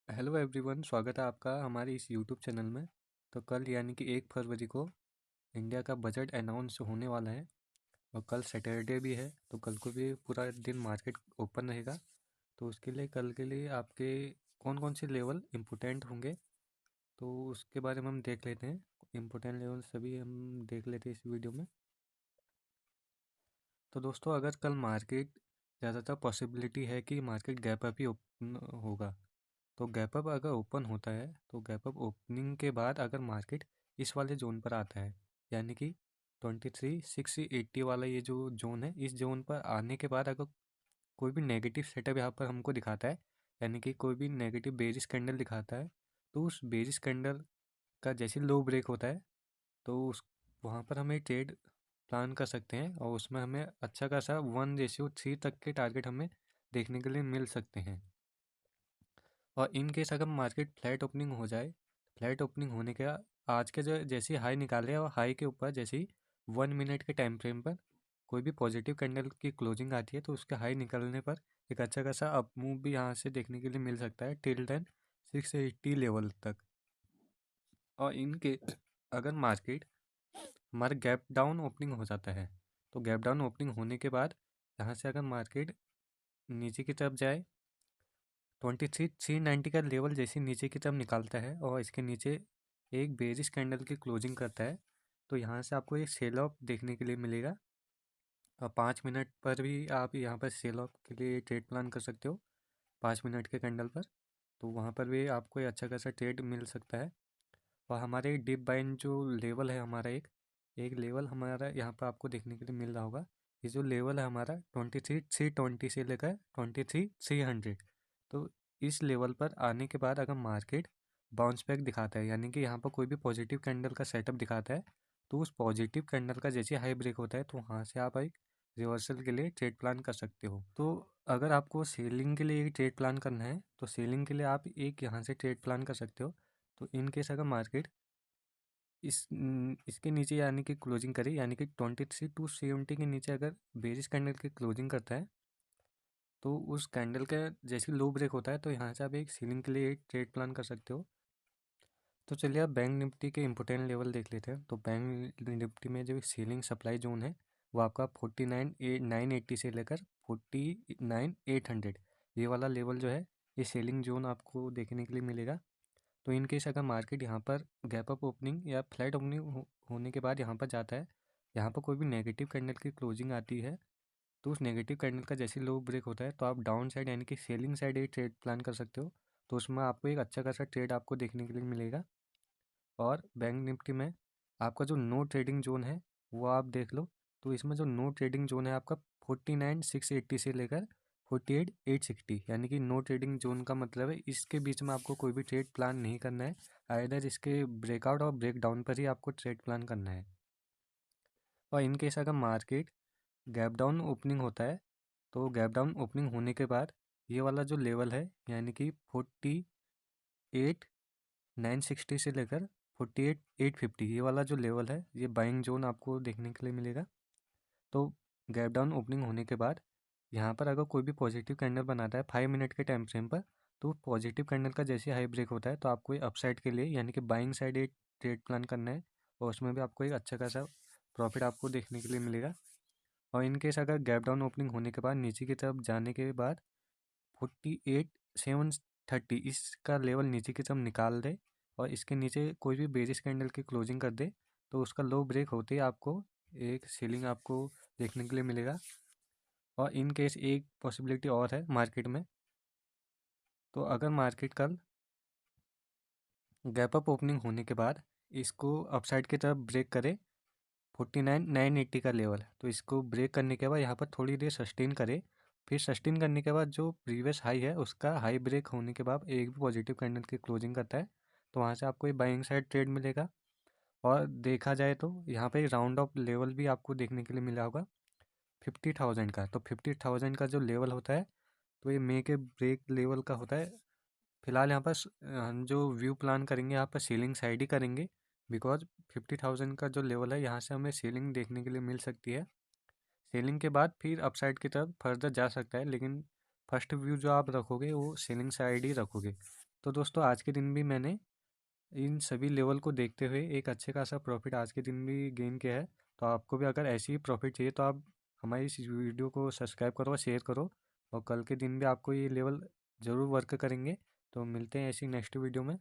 Hello everyone, स्वागत है आपका हमारे इस यूट्यूब चैनल में। तो कल यानी कि 1 फरवरी को इंडिया का बजट अनाउंस होने वाला है और कल सैटरडे भी है, तो कल को भी पूरा दिन मार्केट ओपन रहेगा। तो उसके लिए कल के लिए आपके कौन कौन से लेवल इम्पोर्टेंट होंगे, तो उसके बारे में हम देख लेते हैं। इम्पोर्टेंट लेवल सभी हम देख लेते हैं इस वीडियो में। तो दोस्तों, अगर कल मार्केट ज़्यादातर पॉसिबिलिटी है कि मार्केट गैप अप ही ओपन होगा। तो गैप अप अगर ओपन होता है तो गैप अप ओपनिंग के बाद अगर मार्केट इस वाले जोन पर आता है, यानी कि 23,680 वाला ये जो जोन है, इस जोन पर आने के बाद अगर कोई भी नेगेटिव सेटअप यहाँ पर हमको दिखाता है, यानी कि कोई भी नेगेटिव बेरिश कैंडल दिखाता है, तो उस बेरिश कैंडल का जैसे लो ब्रेक होता है तो उस वहाँ पर हमें ट्रेड प्लान कर सकते हैं और उसमें हमें अच्छा खासा 1:3 तक के टारगेट हमें देखने के लिए मिल सकते हैं। और इन केस अगर मार्केट फ्लैट ओपनिंग हो जाए, फ्लैट ओपनिंग होने के आज के जो जैसे हाई निकाले और हाई के ऊपर जैसे ही 1 मिनट के टाइम फ्रेम पर कोई भी पॉजिटिव कैंडल की क्लोजिंग आती है, तो उसके हाई निकलने पर एक अच्छा खासा अप मूव भी यहाँ से देखने के लिए मिल सकता है टिल देन 680 लेवल तक। और इनके अगर मार्केट हमारा गैप डाउन ओपनिंग हो जाता है, तो गैप डाउन ओपनिंग होने के बाद यहाँ से अगर मार्केट नीचे की तरफ जाए, 23,390 का लेवल जैसे नीचे की तरफ निकालता है और इसके नीचे एक बेरिश कैंडल की क्लोजिंग करता है, तो यहाँ से आपको एक सेल ऑफ देखने के लिए मिलेगा। और 5 मिनट पर भी आप यहाँ पर सेल ऑफ के लिए ट्रेड प्लान कर सकते हो, 5 मिनट के कैंडल पर। तो वहाँ पर भी आपको एक अच्छा खासा ट्रेड मिल सकता है। और हमारे डीप बाइन जो लेवल है हमारा, एक एक लेवल हमारा यहाँ पर आपको देखने के लिए मिल रहा होगा। ये जो लेवल है हमारा 23,320 से लेकर 23,300, तो इस लेवल पर आने के बाद अगर मार्केट बाउंस बैक दिखाता है, यानी कि यहाँ पर कोई भी पॉजिटिव कैंडल का सेटअप दिखाता है, तो उस पॉजिटिव कैंडल का जैसे हाई ब्रेक होता है तो वहाँ से आप एक रिवर्सल के लिए ट्रेड प्लान कर सकते हो। तो अगर आपको सेलिंग के लिए ट्रेड प्लान करना है तो सेलिंग के लिए आप एक यहाँ से ट्रेड प्लान कर सकते हो। तो इन केस अगर मार्केट इसके नीचे यानी कि क्लोजिंग करे, यानी कि 23,270 के नीचे अगर बेरिश कैंडल की क्लोजिंग करता है, तो उस कैंडल का जैसे लो ब्रेक होता है तो यहाँ से आप एक सीलिंग के लिए एक ट्रेड प्लान कर सकते हो। तो चलिए आप बैंक निफ्टी के इंपोर्टेंट लेवल देख लेते हैं। तो बैंक निफ्टी में जो सीलिंग सप्लाई जोन है वो आपका 49,980 से लेकर 49,800, ये वाला लेवल जो है ये सेलिंग जोन आपको देखने के लिए मिलेगा। तो इन केस अगर मार्केट यहाँ पर गैप अप ओपनिंग या फ्लैट ओपनिंग होने के बाद यहाँ पर जाता है, यहाँ पर कोई भी नेगेटिव कैंडल की क्लोजिंग आती है, तो उस नेगेटिव कैंडल का जैसे लो ब्रेक होता है तो आप डाउन साइड यानी कि सेलिंग साइड एक ट्रेड प्लान कर सकते हो। तो उसमें आपको एक अच्छा खासा ट्रेड आपको देखने के लिए मिलेगा। और बैंक निफ्टी में आपका जो नो ट्रेडिंग जोन है वो आप देख लो। तो इसमें जो नो ट्रेडिंग जोन है आपका 49,680 से लेकर 48,860, यानी कि नो ट्रेडिंग जोन का मतलब है इसके बीच में आपको कोई भी ट्रेड प्लान नहीं करना है, आइदर इसके ब्रेकआउट और ब्रेक डाउन पर ही आपको ट्रेड प्लान करना है। और इन केस अगर मार्केट गैप डाउन ओपनिंग होता है, तो गैप डाउन ओपनिंग होने के बाद ये वाला जो लेवल है यानी कि 48,960 से लेकर 48,850, ये वाला जो लेवल है ये बाइंग जोन आपको देखने के लिए मिलेगा। तो गैप डाउन ओपनिंग होने के बाद यहाँ पर अगर कोई भी पॉजिटिव कैंडल बनाता है 5 मिनट के टाइम फ्रेम पर, तो पॉजिटिव कैंडल का जैसे हाई ब्रेक होता है तो आपको अपसाइड के लिए यानी कि बाइंग साइड एक ट्रेड प्लान करना है और उसमें भी आपको एक अच्छा खासा प्रॉफिट आपको देखने के लिए मिलेगा। और इन केस अगर गैप डाउन ओपनिंग होने के बाद नीचे की तरफ जाने के बाद 48,730 इसका लेवल नीचे की तरफ निकाल दे और इसके नीचे कोई भी बेरिश कैंडल की क्लोजिंग कर दे, तो उसका लो ब्रेक होते ही आपको एक सीलिंग आपको देखने के लिए मिलेगा। और इन केस एक पॉसिबिलिटी और है मार्केट में। तो अगर मार्केट कल गैप अप ओपनिंग होने के बाद इसको अपसाइड की तरफ ब्रेक करे 49,980 का लेवल, तो इसको ब्रेक करने के बाद यहाँ पर थोड़ी देर सस्टेन करे, फिर सस्टेन करने के बाद जो प्रीवियस हाई है उसका हाई ब्रेक होने के बाद एक भी पॉजिटिव कैंडल की क्लोजिंग करता है, तो वहाँ से आपको एक बाइंग साइड ट्रेड मिलेगा। और देखा जाए तो यहाँ पे राउंड ऑफ लेवल भी आपको देखने के लिए मिला होगा 50,000 का। तो 50,000 का जो लेवल होता है तो ये मे के ब्रेक लेवल का होता है। फिलहाल यहाँ पर हम जो व्यू प्लान करेंगे यहाँ पर सीलिंग साइड ही करेंगे, बिकॉज 50,000 का जो लेवल है यहाँ से हमें सीलिंग देखने के लिए मिल सकती है। सेलिंग के बाद फिर अपसाइड की तरफ फर्दर जा सकता है, लेकिन फर्स्ट व्यू जो आप रखोगे वो सेलिंग साइड ही रखोगे। तो दोस्तों आज के दिन भी मैंने इन सभी लेवल को देखते हुए एक अच्छे खासा प्रॉफिट आज के दिन भी गेन किया है। तो आपको भी अगर ऐसी ही प्रॉफिट चाहिए तो आप हमारी इस वीडियो को सब्सक्राइब करो और शेयर करो, और कल के दिन भी आपको ये लेवल ज़रूर वर्क करेंगे। तो मिलते हैं ऐसी नेक्स्ट वीडियो में।